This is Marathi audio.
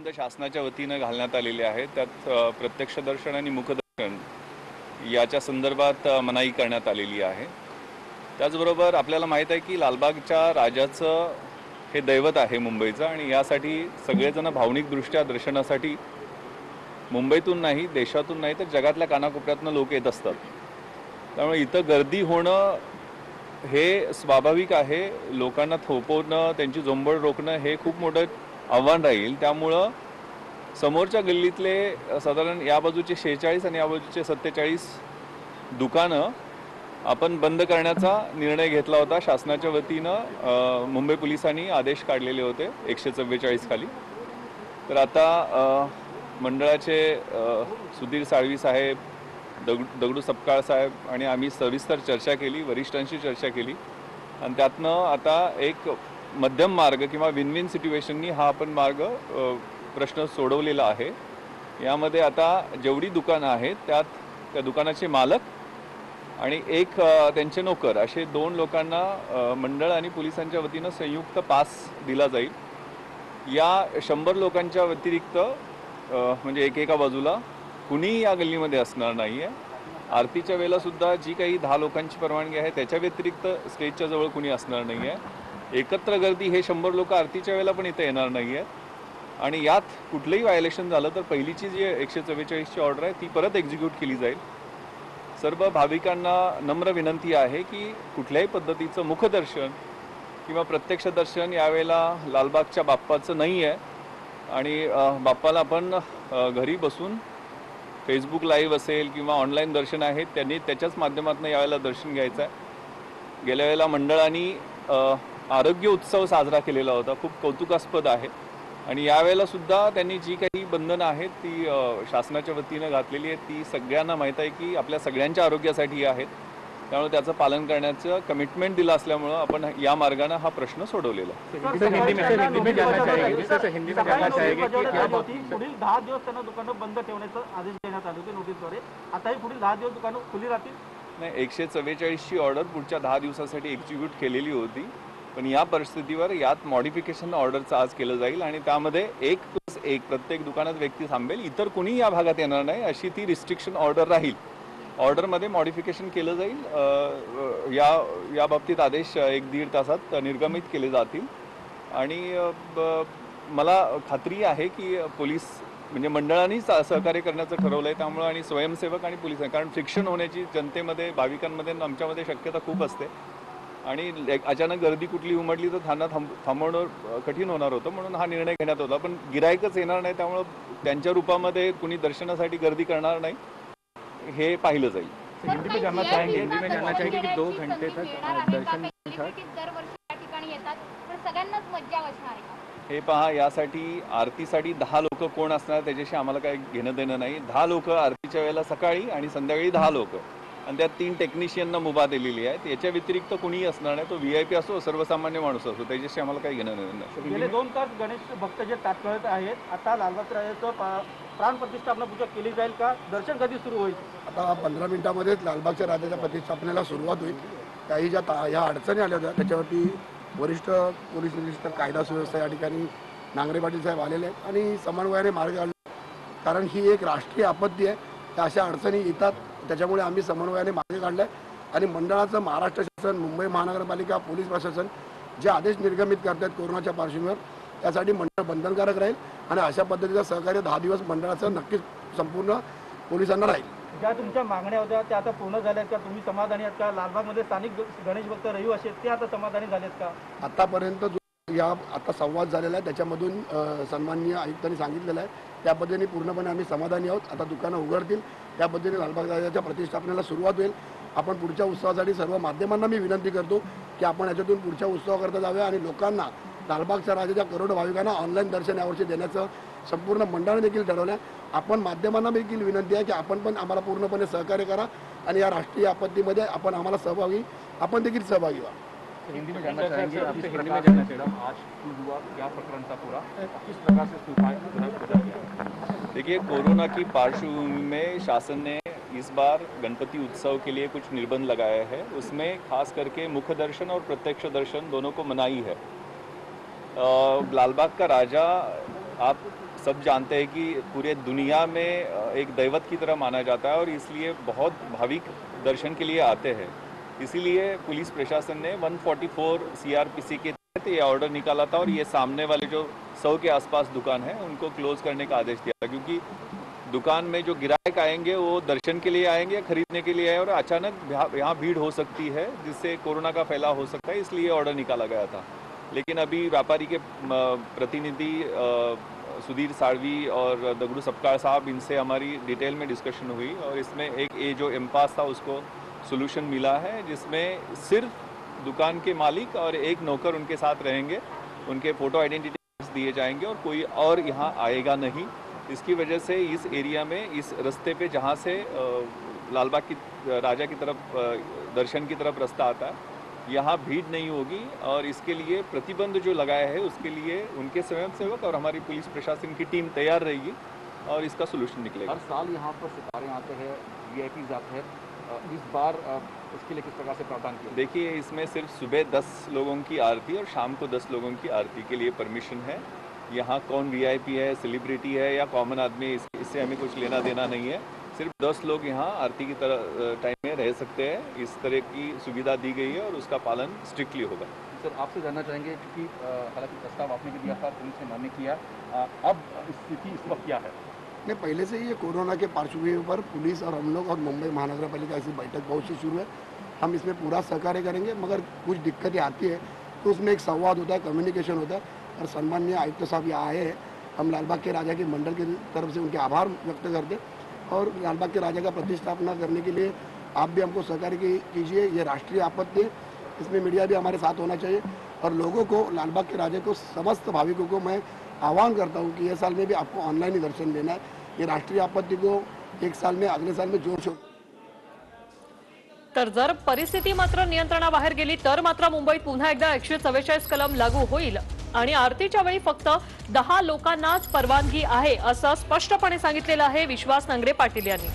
निर्बंध शासनाच्या वतीनं घालण्यात आलेले आहेत. त्यात प्रत्यक्षदर्शन आणि मुखदर्शन याच्या संदर्भात मनाई करण्यात आलेली आहे. त्याचबरोबर आपल्याला माहीत आहे की लालबागच्या राजाचं हे दैवत आहे मुंबईचं, आणि यासाठी सगळेजण भावनिकदृष्ट्या दर्शनासाठी मुंबईतून नाही, देशातून नाही, तर जगातल्या कानाकोपऱ्यातनं लोक येत असतात. त्यामुळे इथं गर्दी होणं हे स्वाभाविक आहे. लोकांना थोपवणं, त्यांची झोंबड रोखणं हे खूप मोठं आव्हान राहील. त्यामुळं समोरच्या गल्लीतले साधारण या बाजूचे 46 आणि या बाजूचे 47 दुकानं आपण बंद करण्याचा निर्णय घेतला होता. शासनाच्या वतीनं मुंबई पोलिसांनी आदेश काढलेले होते 144 खाली. तर आता मंडळाचे सुधीर साळवी साहेब, दगडू सपकाळ साहेब आणि आम्ही सविस्तर चर्चा केली, वरिष्ठांशी चर्चा केली, आणि त्यातनं आता एक मध्यम मार्ग किंवा विन विन सिच्युएशननी हा आपण मार्ग प्रश्न सोडवलेला आहे. यामध्ये आता जेवढी दुकानं आहेत त्यात त्या दुकानाचे मालक आणि एक त्यांचे नोकर असे 2 लोकांना मंडळ आणि पोलिसांच्या वतीनं संयुक्त पास दिला जाईल. या 100 लोकांच्या व्यतिरिक्त म्हणजे एका बाजूला कुणीही या गल्लीमध्ये असणार नाही आहे. आरतीच्या वेळेला सुद्धा जी काही 10 लोकांची परवानगी आहे त्याच्या व्यतिरिक्त स्टेजच्या जवळ कुणी असणार नाही आहे. एकत्र गर्दी हे 100 लोक आरतीच्या वेळेला पण इथे येणार नाही आहेत. आणि यात कुठलंही व्हायलेशन झालं तर पहिलीची जी 144ची ऑर्डर आहे ती परत एक्झिक्यूट केली जाईल. सर्व भाविकांना नम्र विनंती आहे की कुठल्याही पद्धतीचं मुखदर्शन किंवा प्रत्यक्ष दर्शन यावेळेला लालबागच्या बाप्पाचं नाही आहे, आणि बाप्पाला आपण घरी बसून फेसबुक लाईव्ह असेल किंवा ऑनलाईन दर्शन आहेत त्यांनी त्याच्याच माध्यमातून यावेळेला दर्शन घ्यायचं आहे. गेल्या वेळेला मंडळांनी आरोग्य उत्सव साजरा केलेला होता, खूप कौतुकास्पद आहे. आणि यावेळेला सुद्धा त्यांनी जी काही बंधनं आहेत ती शासनाच्या वतीनं घातलेली आहेत ती सगळ्यांना माहीत आहे की आपल्या सगळ्यांच्या आरोग्यासाठी आहेत. त्यामुळे त्याचं पालन करण्याचं कमिटमेंट दिलं असल्यामुळं आपण या मार्गाने हा प्रश्न सोडवलेला. पुढील 10 दिवस त्यांना दुकानं बंद ठेवण्याचा आदेश देण्यात आले होते नोटीसद्वारे. आताही पुढील 10 दिवस दुकानं खुली राहतील. नाही, 144ची ऑर्डर पुढच्या 10 दिवसासाठी एक्झिक्यूट केलेली होती, पण या परिस्थितीवर यात मॉडिफिकेशन ऑर्डरचं आज केलं जाईल आणि त्यामध्ये 1+1 प्रत्येक दुकानात व्यक्ती थांबेल, इतर कुणी या भागात येणार नाही अशी ती रिस्ट्रिक्शन ऑर्डर राहील. ऑर्डरमध्ये मॉडिफिकेशन केलं जाईल. या बाबतीत आदेश 1-1.5 तासात निर्गमित केले जातील. आणि मला खात्री आहे की पोलीस म्हणजे मंडळांनी सहकार्य करण्याचं ठरवलं आहे. त्यामुळं आणि स्वयंसेवक आणि पोलिस, कारण फ्रिक्शन होण्याची जनतेमध्ये, भाविकांमध्ये, आमच्यामध्ये शक्यता खूप असते, आणि अचानक गर्दी कुठली उमटली तर त्यांना थांबवणं कठीण होणार होतं, म्हणून हा निर्णय घेण्यात होता. पण गिरायकच येणार नाही, त्यामुळं त्यांच्या रूपामध्ये कुणी दर्शनासाठी गर्दी करणार नाही हे पाहिलं जाईल. हिंदी में जानना चाहेंगे कि 2 घंटे तक दर्शन हे पहा, यासाठी आरतीसाठी 10 लोक कोण असणार त्याच्याशी आम्हाला काही घेणं देणं नाही. 10 लोक आरतीच्या वेळेला सकाळी आणि संध्याकाळी 10 लोक, आणि त्यात 3 टेक्निशियनना मुभा दिलेली आहे. याच्या व्यतिरिक्त कुणीही असणार नाही, तो VIP असो सर्वसामान्य माणूस असो, त्याच्याशी आम्हाला काही घेणं देणं नाही. गेले 2 तास गणेश भक्त जे तात्काळ आहेत, आता लालबागच्या राजाचं प्राण प्रतिष्ठापना पूजा केली जाईल का? दर्शन कधी सुरू होईल? आता 15 मिनिटांमध्येच लालबागच्या राजाच्या प्रतिष्ठापनेला सुरुवात होईल. काही ज्या ह्या अडचणी आल्या होत्या त्याच्यावरती वरिष्ठ पोलीस निरीक्षक कायदा सुव्यवस्था या ठिकाणी नांगरे पाटील साहेब आलेले आहेत आणि समन्वयाने मार्ग काढला. कारण ही एक राष्ट्रीय आपत्ती आहे, त्या अशा अडचणी येतात, त्याच्यामुळे आम्ही समन्वयाने मार्ग काढला आहे. आणि मंडळाचं महाराष्ट्र शासन, मुंबई महानगरपालिका, पोलीस प्रशासन जे आदेश निर्गमित करतात कोरोनाच्या पार्श्वभूमीवर, त्यासाठी मंडळ बंधनकारक राहील. आणि अशा पद्धतीचं सहकार्य 10 दिवस मंडळाचं नक्कीच संपूर्ण पोलिसांना राहील. ज्या तुमच्या मागण्या होत्या त्या आता पूर्ण झाल्यात का? तुम्ही समाधानी आहात का? लालबागमध्ये स्थानिक गणेश भक्त रहिवासी आहेत ते आता समाधानी झालेत का? आतापर्यंत जो आता संवाद झालेला आहे त्याच्यामधून सन्माननीय आयुक्तांनी सांगितलेलं आहे त्या पद्धतीने पूर्णपणे आम्ही समाधानी आहोत. आता दुकानं उघडतील, त्या पद्धतीने लालबाग राजाच्या प्रतिष्ठापनेला सुरुवात होईल. आपण पुढच्या उत्सवासाठी सर्व माध्यमांना मी विनंती करतो की आपण याच्यातून पुढच्या उत्सवाकरता जाऊया आणि लोकांना लालबागच्या राजाच्या करोडो भाविकांना ऑनलाईन दर्शन यावर्षी देण्याचं संपूर्ण मंडळाने देखील ठरवलं आहे. आपण माध्यमांना देखील विनंती आहे की आपण पण आम्हाला पूर्णपणे सहकार्य करा आणि या राष्ट्रीय आपत्तीमध्ये आपण देखील सहभागी व्हा. हिंदी में जानना चाहेंगे, आपसे हिंदी में जानना चाहेंगे आज हुआ क्या प्रकरण था पूरा, किस प्रकार से देखिए, कोरोना की पार्श्वभूमि में शासन ने इस बार गणपति उत्सव के लिए कुछ निर्बंध लगाए हैं. उसमें खास करके मुख्य दर्शन और प्रत्यक्ष दर्शन दोनों को मनाही है. लालबाग का राजा आप सब जानते हैं कि पूरे दुनिया में एक दैवत की तरह माना जाता है और इसलिए बहुत भाविक दर्शन के लिए आते हैं। इसीलिए पुलिस प्रशासन ने 144 सीआरपीसी के तहत ये ऑर्डर निकाला था और ये सामने वाले जो 100 के आसपास दुकान है उनको क्लोज करने का आदेश दिया था, क्योंकि दुकान में जो ग्राहक आएंगे वो दर्शन के लिए आएंगे, खरीदने के लिए आए और अचानक यहाँ भीड़ हो सकती है जिससे कोरोना का फैलाव हो सकता है, इसलिए ऑर्डर निकाला गया था। लेकिन अभी व्यापारी के प्रतिनिधि सुधीर साड़वी और दगड़ू सपकाळ साहब, इनसे हमारी डिटेल में डिस्कशन हुई और इसमें एक ये जो इम्पास था उसको सोल्यूशन मिला है, जिसमें सिर्फ दुकान के मालिक और एक नौकर उनके साथ रहेंगे, उनके फ़ोटो आइडेंटिटी दिए जाएंगे और कोई और यहाँ आएगा नहीं। इसकी वजह से इस एरिया में, इस रास्ते पे जहाँ से लालबाग की राजा की तरफ दर्शन की तरफ रास्ता आता है, यहाँ भीड़ नहीं होगी और इसके लिए प्रतिबंध जो लगाया है उसके लिए उनके स्वयंसेवक और हमारी पुलिस प्रशासन की टीम तैयार रहेगी और इसका सोल्यूशन निकलेगा। हर साल यहाँ पर सितारे आते हैं, वीआईपी आते हैं, इस बार इसके लिए किस प्रकार से प्रावधान किया? देखिए, इसमें सिर्फ सुबह 10 लोगों की आरती और शाम को 10 लोगों की आरती के लिए परमिशन है। यहाँ कौन वीआईपी है, सेलिब्रिटी है या कॉमन आदमी, इससे हमें कुछ लेना देना नहीं है। सिर्फ 10 लोग यहाँ आरती की तरह टाइम में रह सकते हैं। इस तरह की सुविधा दी गई है और उसका पालन स्ट्रिक्टली होगा। सर, आपसे जानना चाहेंगे, क्योंकि हालांकि प्रस्ताव आपने भी दिया था, पुलिस ने मान्य किया, अब स्थिति इस वक्त क्या है? नहीं, पहले से ही ये कोरोना के पार्श्वभूमि पर पुलिस और हम लोग और मुंबई महानगर पालिका ऐसी बैठक बहुत सी शुरू है। हम इसमें पूरा सहकार्य करेंगे, मगर कुछ दिक्कतें आती है तो उसमें एक संवाद होता है, कम्युनिकेशन होता है और सम्माननीय आयुक्त साहब यहाँ आए हैं। हम लालबाग के राजा के मंडल की तरफ से उनके आभार व्यक्त करते और लालबाग के राजा का प्रतिष्ठापना करने के लिए आप भी हमको सहकार्य कीजिए। ये राष्ट्रीय आपत्ति है, इसमें मीडिया भी हमारे साथ होना चाहिए और लोगों को, लालबाग के राजा को, समस्त भाविकों को मैं आह्वान करता हूँ कि ये साल में भी आपको ऑनलाइन ही दर्शन लेना है। ये राष्ट्रीय आपत्ती को एक साल में, अगले साल में जोर शोर। तर जर परिस्थिती मात्र नियंत्रणाबाहेर गेली तर मात्र मुंबईत पुन्हा एकदा 144 कलम लागू होईल आणि आरतीच्या वेळी फक्त 10 लोकांनाच परवानगी आहे असं स्पष्टपणे सांगितलेलं आहे विश्वास नांगरे पाटील यांनी।